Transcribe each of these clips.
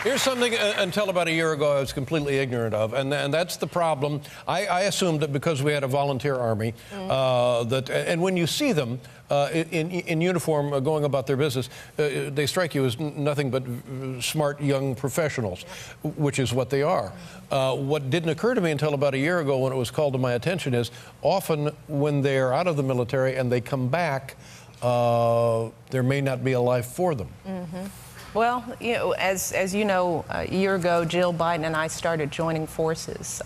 Here's something until about a year ago I was completely ignorant of, and that's the problem. I assumed that because we had a volunteer army, and when you see them in uniform going about their business, they strike you as nothing but smart young professionals, which is what they are. What didn't occur to me until about a year ago when it was called to my attention is often when they're out of the military and they come back, there may not be a life for them. Well, you know, as you know, a year ago, Jill Biden and I started joining forces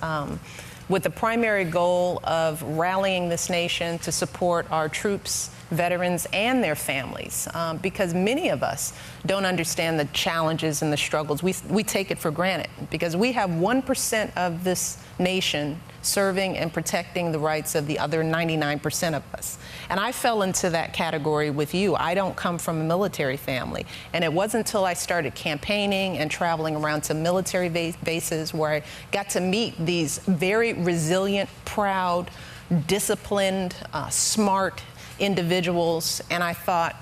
with the primary goal of rallying this nation to support our troops, veterans, and their families, because many of us don't understand the challenges and the struggles. We take it for granted because we have 1% of this nation serving and protecting the rights of the other 99% of us. And I fell into that category with you. I don't come from a military family. And it wasn't until I started campaigning and traveling around to military bases where I got to meet these very resilient, proud, disciplined, smart individuals. And I thought,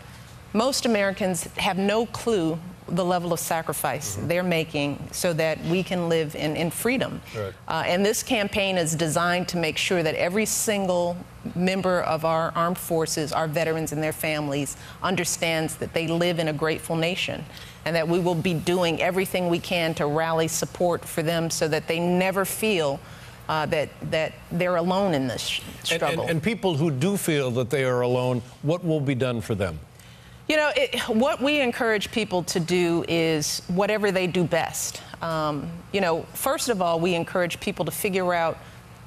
most Americans have no clue the level of sacrifice they're making so that we can live in freedom. Right. And this campaign is designed to make sure that every single member of our armed forces, our veterans and their families, understands that they live in a grateful nation and that we will be doing everything we can to rally support for them so that they never feel that they're alone in this struggle. And people who do feel that they are alone, what will be done for them? You know, what we encourage people to do is whatever they do best. You know, first of all, we encourage people to figure out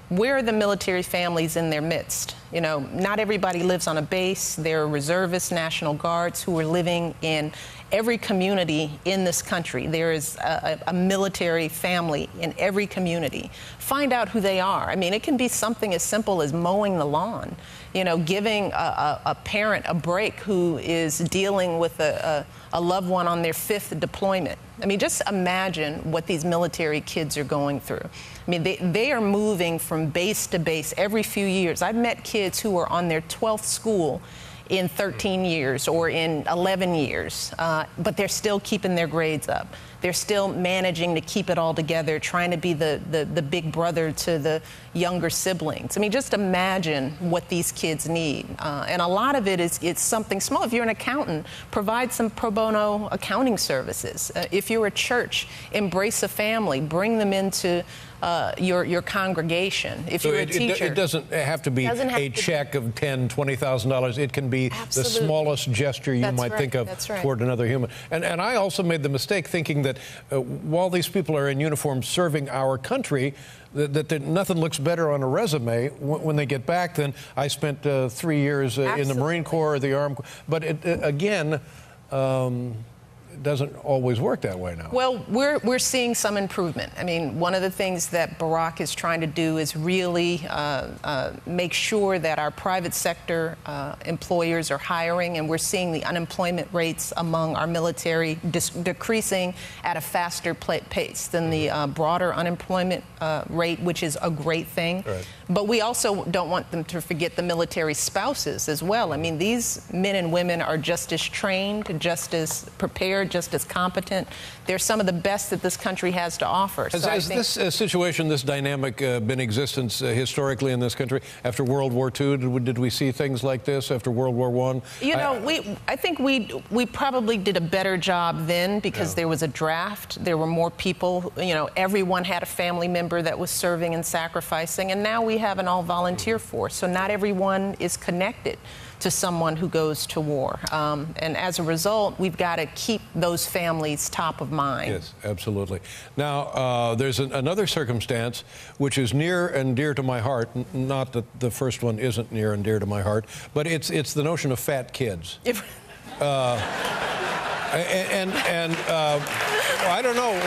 where are the military families in their midst. You know, not everybody lives on a base. There are reservists, National Guards who are living in every community in this country. There is a military family in every community. Find out who they are. I mean, it can be something as simple as mowing the lawn, you know, giving a parent a break who is dealing with a loved one on their 5th deployment. I mean, just imagine what these military kids are going through. I mean, they are moving from base to base every few years. I've met kids who are on their 12th school in 13 years or in 11 years, but they're still keeping their grades up. They're still managing to keep it all together, trying to be the big brother to the younger siblings. I mean, just imagine what these kids need. And a lot of it is it's something small. If you're an accountant, provide some pro bono accounting services. If you're a church, embrace a family, bring them into your congregation. If you're a teacher, it doesn't have to be a check of $10,000, $20,000. It can be the smallest gesture you might think of toward another human. And I also made the mistake thinking that while these people are in uniform serving our country, that nothing looks better on a resume when they get back than I spent 3 years in the Marine Corps or the Armed Corps. But again, it doesn't always work that way now. Well, we're seeing some improvement. I mean, one of the things that Barack is trying to do is really make sure that our private sector employers are hiring, and we're seeing the unemployment rates among our military decreasing at a faster pace than the broader unemployment rate, which is a great thing. Right. But we also don't want them to forget the military spouses as well. I mean, these men and women are just as trained, just as prepared, just as competent. They're some of the best that this country has to offer. Has this situation, this dynamic, been in existence historically in this country? After World War II, did we see things like this? After World War I? You know, I think we probably did a better job then because there was a draft. There were more people. You know, everyone had a family member that was serving and sacrificing. And now we have an all-volunteer force. So not everyone is connected to someone who goes to war. And as a result, we've got to keep those families top of mind. Yes, absolutely. Now, there's another circumstance which is near and dear to my heart. Not that the first one isn't near and dear to my heart, but it's the notion of fat kids. I don't know.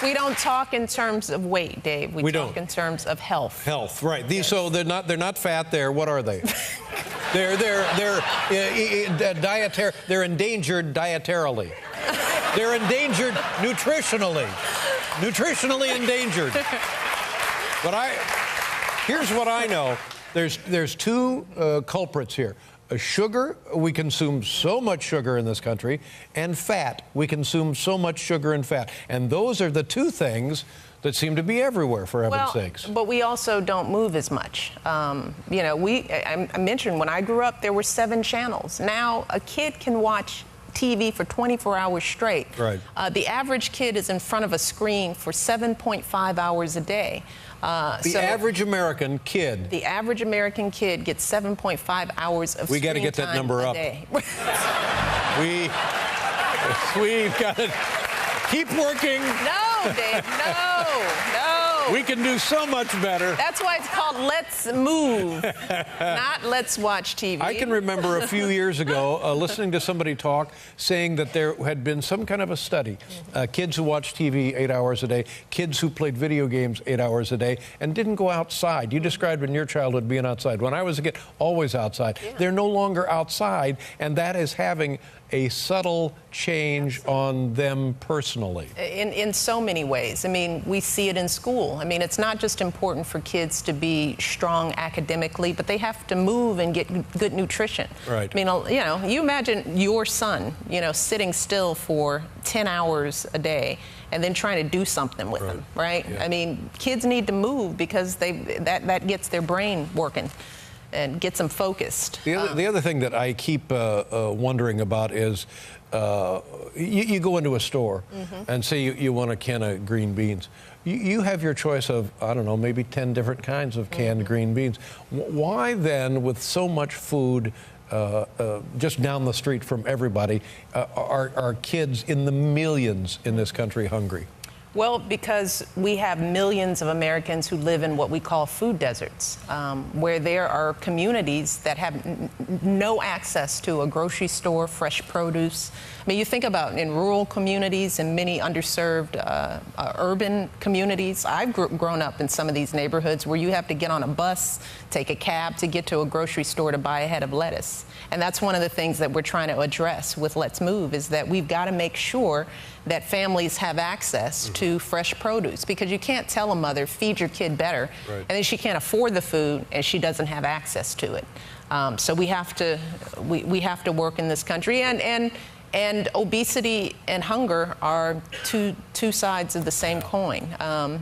We don't talk in terms of weight, Dave. We talk in terms of health. Health, right. These, so they're not fat. What are they? They're endangered dietarily. They're endangered nutritionally. Nutritionally endangered. But here's what I know. There's two culprits here. Sugar, we consume so much sugar in this country, and fat, we consume so much sugar and fat. And those are the two things that seem to be everywhere, for heaven's sakes. But we also don't move as much. You know, I mentioned when I grew up, there were 7 channels. Now a kid can watch TV for 24 hours straight. Right. The average kid is in front of a screen for 7.5 hours a day. The average American kid. The average American kid gets 7.5 hours of We screen got to get that time number a up. day. We've got to keep working. No, Dave, no. We can do so much better. That's why it's called Let's Move, not Let's Watch TV. I can remember a few years ago listening to somebody talk, saying that there had been some kind of a study. Kids who watched TV 8 hours a day, kids who played video games 8 hours a day, and didn't go outside. You described in your childhood being outside. When I was a kid, always outside. Yeah. They're no longer outside, and that is having a subtle change on them personally. In so many ways. I mean, we see it in school. I mean, it's not just important for kids to be strong academically, but they have to move and get good nutrition. Right. I mean, you know, you imagine your son, you know, sitting still for 10 hours a day and then trying to do something with them, right? Yeah. I mean, kids need to move because that gets their brain working and gets them focused. The other thing that I keep wondering about is you go into a store and say you want a can of green beans. You have your choice of, I don't know, maybe 10 different kinds of canned green beans. Why then, with so much food just down the street from everybody, are kids in the millions in this country hungry? Well, because we have millions of Americans who live in what we call food deserts, where there are communities that have no access to a grocery store, fresh produce. I mean, you think about in rural communities and many underserved urban communities. I've grown up in some of these neighborhoods where you have to get on a bus, take a cab to get to a grocery store to buy a head of lettuce. And that's one of the things that we're trying to address with Let's Move, is that we've got to make sure that families have access to fresh produce, because you can't tell a mother, feed your kid better, and then she can't afford the food and she doesn't have access to it. So we have to work in this country, and obesity and hunger are two sides of the same coin.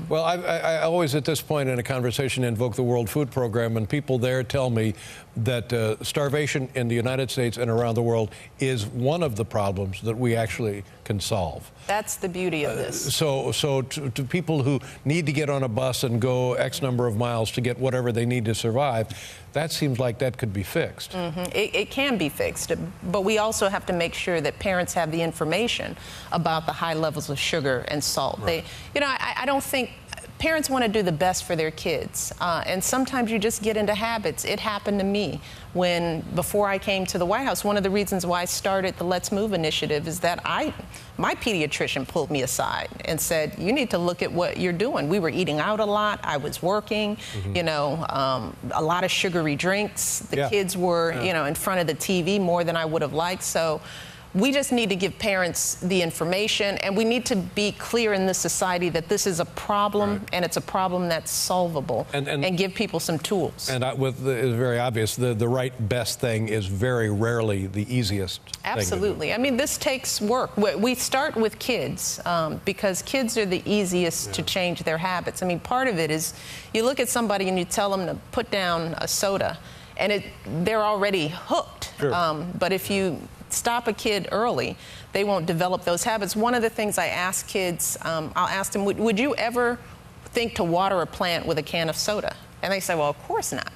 Well, I always at this point in a conversation invoke the World Food Program, and people there tell me that starvation in the United States and around the world is one of the problems that we actually can solve. That's the beauty of this. So to people who need to get on a bus and go X number of miles to get whatever they need to survive, that seems like that could be fixed. It can be fixed, but we also have to make sure that parents have the information about the high levels of sugar and salt. Right. I don't think parents want to do the best for their kids, and sometimes you just get into habits. It happened to me before I came to the White House. One of the reasons why I started the Let's Move initiative is that my pediatrician pulled me aside and said, you need to look at what you're doing. We were eating out a lot. I was working, a lot of sugary drinks. The kids were, in front of the TV more than I would have liked. So we just need to give parents the information, and we need to be clear in this society that this is a problem, and it's a problem that's solvable, and give people some tools. And it's very obvious, the right best thing is very rarely the easiest Absolutely. thing to do. I mean, this takes work. We start with kids because kids are the easiest to change their habits. I mean, part of it is you look at somebody and you tell them to put down a soda, and they're already hooked. Sure. But if you stop a kid early, they won't develop those habits. One of the things I ask kids, I'll ask them, would you ever think to water a plant with a can of soda? And they say, well, of course not.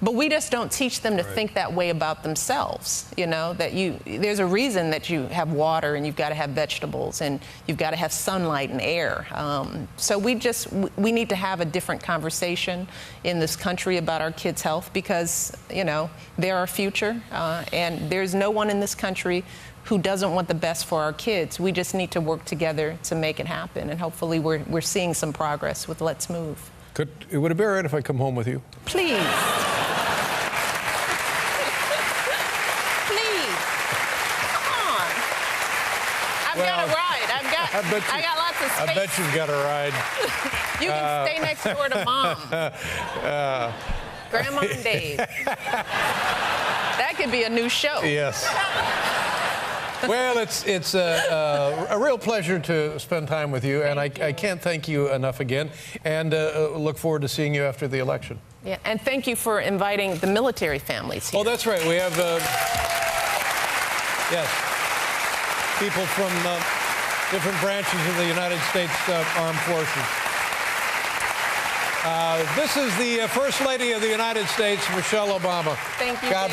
But we just don't teach them to think that way about themselves, that there's a reason that you have water and you've got to have vegetables and you've got to have sunlight and air. So we need to have a different conversation in this country about our kids' health, because, they're our future, and there's no one in this country who doesn't want the best for our kids. We just need to work together to make it happen, and hopefully we're seeing some progress with Let's Move. Would it be all right if I come home with you? Please. I've got a ride. I got lots of space. I bet you've got a ride. You can stay next door to Mom. Grandma and Dave. That could be a new show. Yes. Well, it's a real pleasure to spend time with you, and I can't thank you enough again, and look forward to seeing you after the election. Yeah, and thank you for inviting the military families here. Oh, that's right. We have, yes, people from different branches of the United States Armed Forces. This is the First Lady of the United States, Michelle Obama. Thank you. God